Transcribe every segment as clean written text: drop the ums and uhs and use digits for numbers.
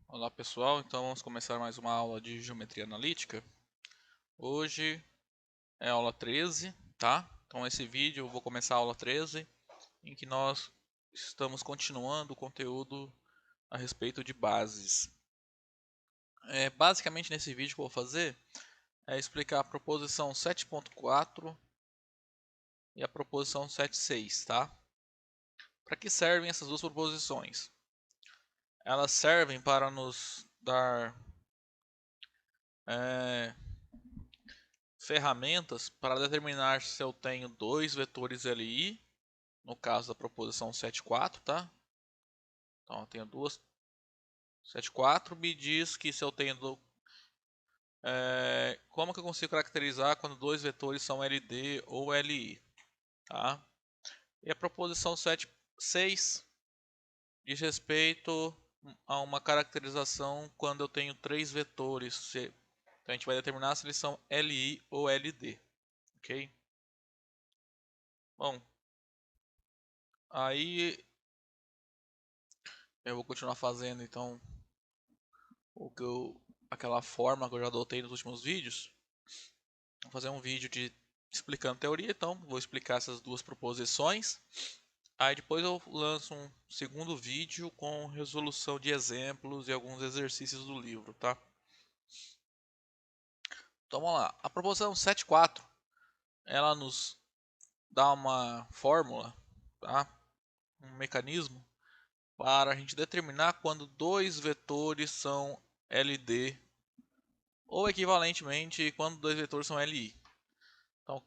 Olá pessoal, então vamos começar mais uma aula de geometria analítica. Hoje é a aula 13, tá? Então nesse vídeo eu vou começar a aula 13, em que nós estamos continuando o conteúdo a respeito de bases. Basicamente nesse vídeo que eu vou fazer é explicar a proposição 7.4 e a proposição 7.6, tá? Para que servem essas duas proposições? Elas servem para nos dar ferramentas para determinar se eu tenho dois vetores LI, no caso da proposição 7,4, tá? Então eu tenho duas. 7,4 me diz que se eu tenho como que eu consigo caracterizar quando dois vetores são LD ou LI, tá? E a proposição 7,6 diz respeito a uma caracterização quando eu tenho três vetores. Então a gente vai determinar se eles são LI ou LD, ok? Bom, aí eu vou continuar fazendo então aquela forma que eu já adotei nos últimos vídeos. Vou fazer um vídeo explicando teoria, então vou explicar essas duas proposições. Aí depois eu lanço um segundo vídeo com resolução de exemplos e alguns exercícios do livro, tá? Então vamos lá. A proposição 7.4, ela nos dá uma fórmula, tá? Um mecanismo para a gente determinar quando dois vetores são LD ou equivalentemente quando dois vetores são LI. Então,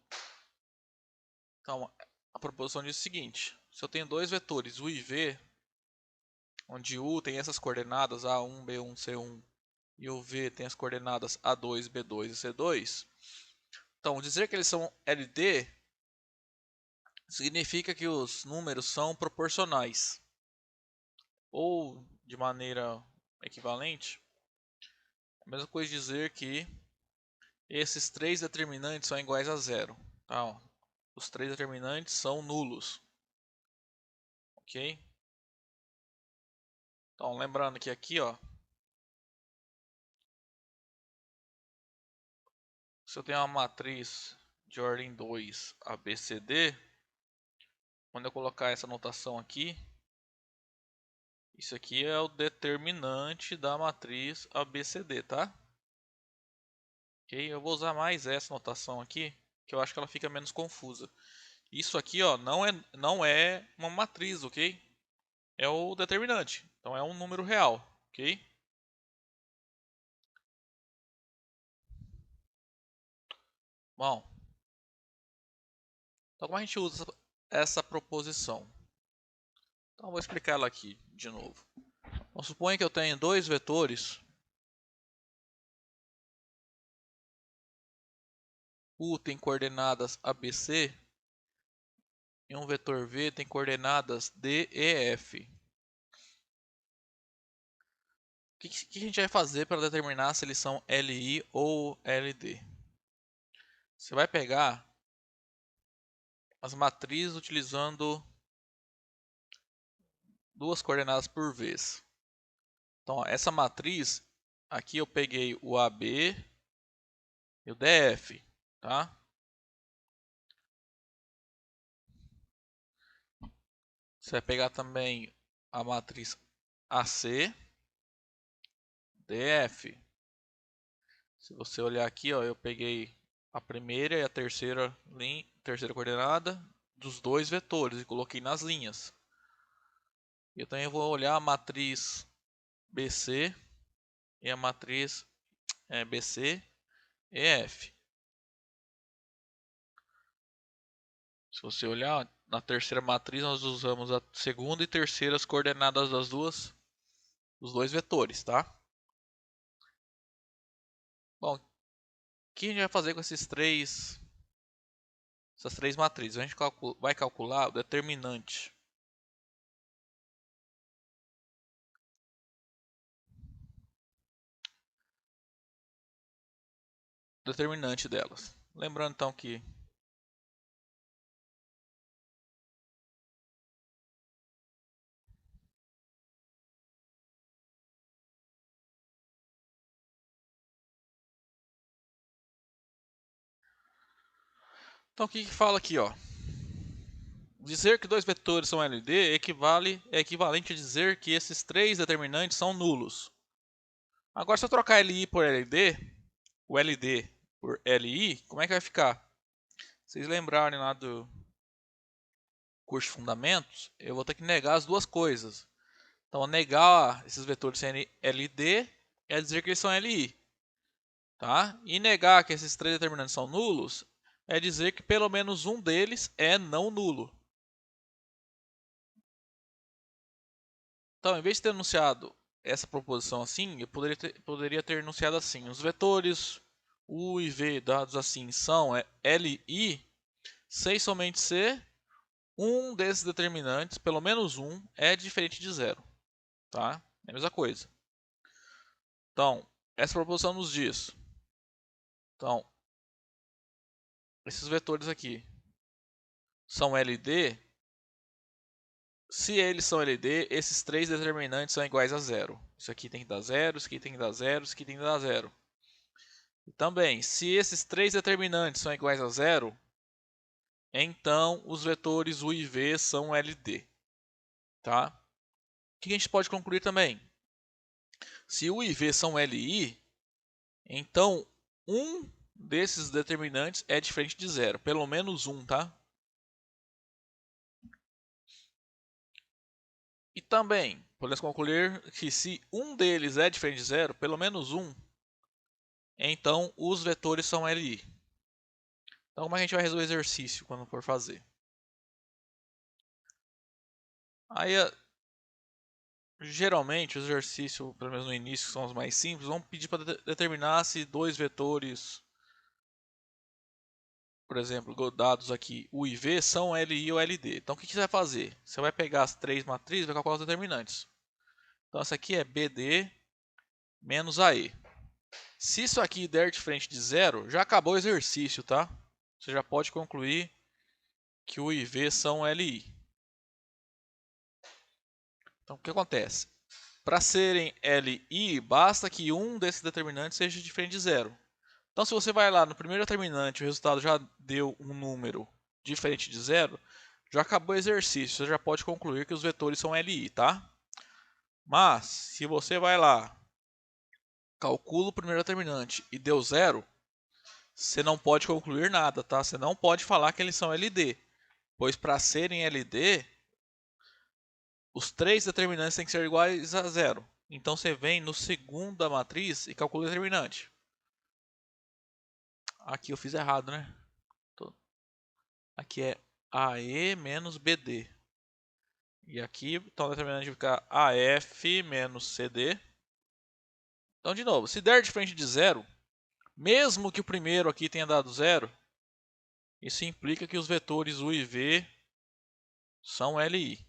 a proposição diz o seguinte: se eu tenho dois vetores U e V, onde U tem essas coordenadas A1, B1, C1 e o V tem as coordenadas A2, B2 e C2, então dizer que eles são LD significa que os números são proporcionais, ou de maneira equivalente, a mesma coisa dizer que esses três determinantes são iguais a zero. Tá? Os três determinantes são nulos, ok? Então, lembrando que aqui, ó, se eu tenho uma matriz de ordem 2 ABCD, quando eu colocar essa notação aqui, isso aqui é o determinante da matriz ABCD, tá? Ok? Eu vou usar mais essa notação aqui, que eu acho que ela fica menos confusa. Isso aqui, ó, não é uma matriz, ok? É o determinante, então é um número real, ok? Bom, então como a gente usa essa proposição? Então vou explicar ela aqui de novo. Então, suponha que eu tenho dois vetores. U tem coordenadas ABC e um vetor V tem coordenadas D e F. O que a gente vai fazer para determinar se eles são LI ou LD? Você vai pegar as matrizes utilizando duas coordenadas por vez. Então, ó, essa matriz, aqui eu peguei o AB e o DF, tá? Você vai pegar também a matriz AC, DF. Se você olhar aqui, ó, eu peguei a primeira e a terceira coordenada dos dois vetores e coloquei nas linhas. Eu também vou olhar a matriz BC e a matriz BC e F. Se você olhar na terceira matriz, nós usamos a segunda e terceira coordenadas dos dois vetores, tá? Bom, o que a gente vai fazer com essas três matrizes? A gente vai calcular o determinante. Determinante delas. Lembrando então que Então o que fala aqui, ó? Dizer que dois vetores são LD é equivalente a dizer que esses três determinantes são nulos. Agora, se eu trocar LI por LD, o LD por LI, como é que vai ficar? Vocês lembrarem lá do curso de fundamentos, eu vou ter que negar as duas coisas. Então, negar esses vetores serem LD é dizer que eles são LI. Tá? E negar que esses três determinantes são nulos é dizer que pelo menos um deles é não nulo. Então, em vez de ter enunciado essa proposição assim, eu poderia ter enunciado assim: os vetores U e V dados assim são LI, se e somente se um desses determinantes, pelo menos um, é diferente de zero. Tá? É a mesma coisa. Então, essa proposição nos diz. Então, esses vetores aqui são LD. Se eles são LD, esses três determinantes são iguais a zero. Isso aqui tem que dar zero, isso aqui tem que dar zero, isso aqui tem que dar zero. E também, se esses três determinantes são iguais a zero, então os vetores U e V são LD. Tá? O que a gente pode concluir também? Se U e V são LI, então um desses determinantes é diferente de zero. Pelo menos um, tá? E também, podemos concluir que se um deles é diferente de zero, pelo menos um, então os vetores são LI. Então, como é que a gente vai resolver o exercício quando for fazer? Aí, geralmente, o exercício, pelo menos no início, que são os mais simples, vão pedir para determinar se dois vetores, por exemplo, dados aqui U e V, são LI ou LD. Então, o que você vai fazer? Você vai pegar as três matrizes e vai calcular os determinantes. Então, essa aqui é BD menos AE. Se isso aqui der diferente de zero, já acabou o exercício, tá? Você já pode concluir que U e V são LI. Então, o que acontece? Para serem LI, basta que um desses determinantes seja diferente de zero. Então, se você vai lá no primeiro determinante, o resultado já deu um número diferente de zero, já acabou o exercício. Você já pode concluir que os vetores são LI, tá? Mas, se você vai lá, calcula o primeiro determinante e deu zero, você não pode concluir nada, tá? Você não pode falar que eles são LD. Pois para serem LD, os três determinantes têm que ser iguais a zero. Então você vem no segundo da matriz e calcula o determinante. Aqui eu fiz errado, né? Aqui é AE menos BD. E aqui, então o determinante vai ficar AF menos CD. Então, de novo, se der diferente de zero, mesmo que o primeiro aqui tenha dado zero, isso implica que os vetores U e V são LI.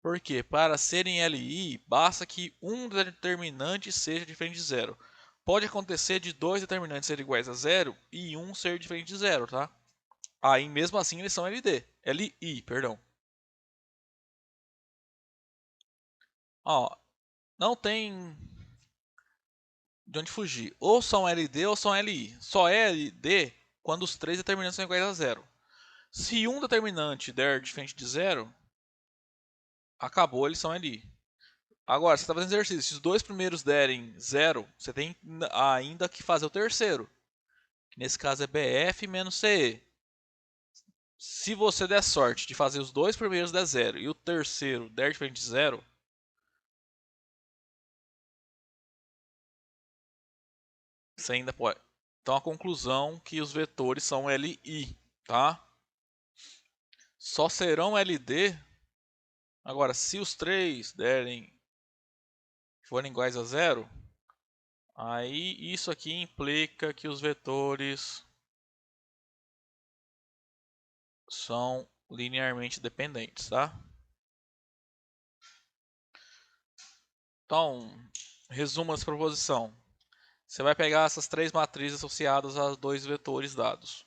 Porque para serem LI, basta que um determinante seja diferente de zero. Pode acontecer de dois determinantes serem iguais a zero e um ser diferente de zero, tá? Aí, mesmo assim, eles são LD. LI, perdão. Ó, não tem de onde fugir. Ou são LD ou são LI. Só é LD quando os três determinantes são iguais a zero. Se um determinante der diferente de zero, acabou, eles são LI. Agora, você está fazendo exercício. Se os dois primeiros derem zero, você tem ainda que fazer o terceiro. Que nesse caso é BF menos CE. Se você der sorte de fazer os dois primeiros der zero e o terceiro der diferente de zero, você ainda pode. Então a conclusão é que os vetores são LI, tá? Só serão LD. Agora, se os três forem iguais a zero, aí isso aqui implica que os vetores são linearmente dependentes, tá? Então, resumo essa proposição. Você vai pegar essas três matrizes associadas a dois vetores dados.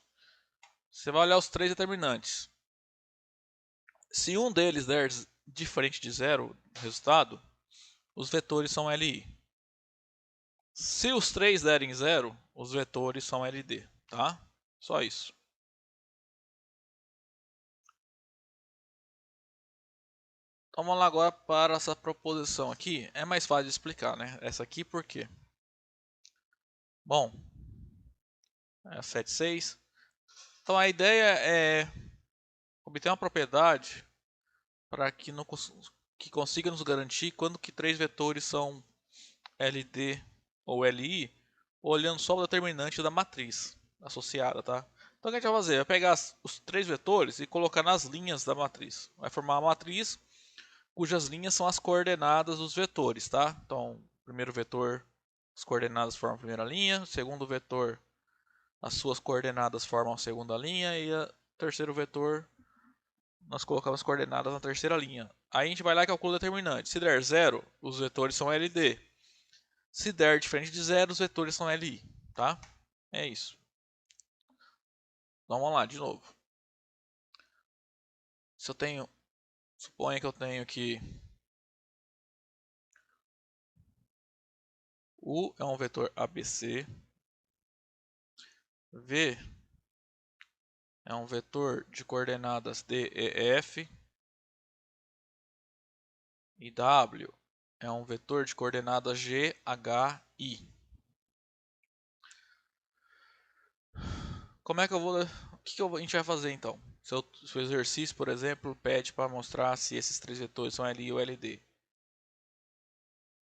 Você vai olhar os três determinantes. Se um deles der diferente de zero, resultado, os vetores são LI. Se os três derem zero, os vetores são LD, tá? Só isso. Então vamos lá agora para essa proposição aqui. É mais fácil de explicar, né? Essa aqui por quê? Bom, é 7,6. Então a ideia é obter uma propriedade para que, que consiga nos garantir quando que três vetores são LD ou LI, olhando só o determinante da matriz associada, tá? Então o que a gente vai fazer? Vai pegar os três vetores e colocar nas linhas da matriz. Vai formar uma matriz cujas linhas são as coordenadas dos vetores, tá? Então, primeiro vetor, as coordenadas formam a primeira linha, segundo vetor, as suas coordenadas formam a segunda linha e o terceiro vetor, nós colocamos as coordenadas na terceira linha. Aí a gente vai lá e calcula o determinante. Se der 0, os vetores são LD. Se der diferente de 0, os vetores são LI, tá? É isso. Então vamos lá, de novo. Se eu tenho, suponha que eu tenho aqui U é um vetor ABC, V é um vetor de coordenadas D, E, F, e W é um vetor de coordenadas G, H, I. Como é que eu vou... O que a gente vai fazer então? Se o exercício, por exemplo, pede para mostrar se esses três vetores são LI ou LD.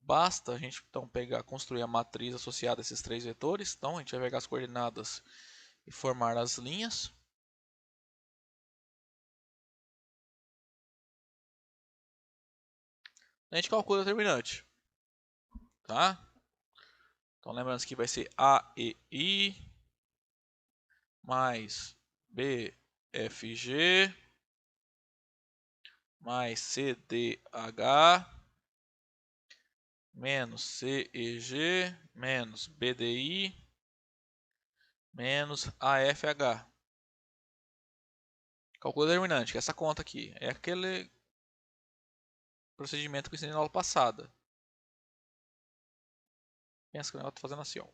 Basta a gente então construir a matriz associada a esses três vetores. Então a gente vai pegar as coordenadas e formar as linhas. A gente calcula o determinante, tá? Então lembrando que vai ser A, E, I mais B, F, G mais C, D, H menos C, E, G menos B, D, I menos A, F, H. Calcula o determinante, que é essa conta aqui. É aquele procedimento que eu ensinei na aula passada. Pensa que eu estou fazendo assim, ó.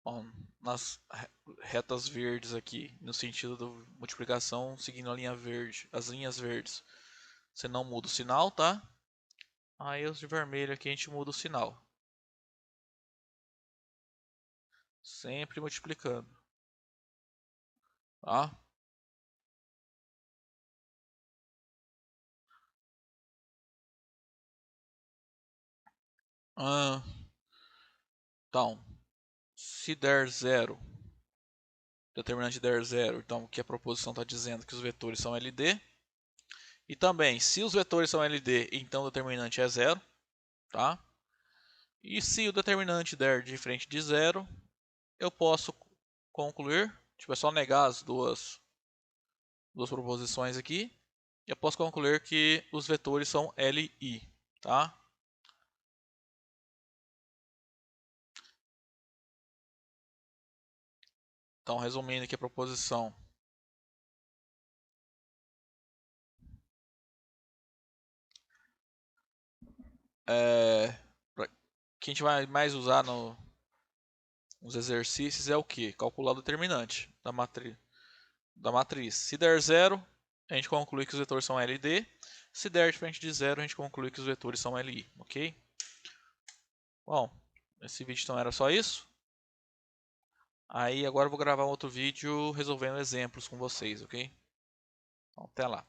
Bom, nas retas verdes aqui, no sentido da multiplicação, seguindo a linha verde, as linhas verdes, você não muda o sinal, tá? Aí os de vermelho aqui a gente muda o sinal. Sempre multiplicando, tá? Ah, então, se der zero, determinante der zero, então o que a proposição está dizendo que os vetores são LD. E também, se os vetores são LD, então o determinante é zero, tá? E se o determinante der diferente de zero, eu posso concluir, tipo, é só negar as duas proposições aqui, eu posso concluir que os vetores são LI, tá? Então, resumindo aqui a proposição, que a gente vai mais usar nos exercícios é o que? Calcular o determinante da matriz. Se der zero, a gente conclui que os vetores são LD. Se der diferente de zero, a gente conclui que os vetores são LI, ok? Bom, esse vídeo então era só isso. Aí agora eu vou gravar um outro vídeo resolvendo exemplos com vocês, ok? Então, até lá.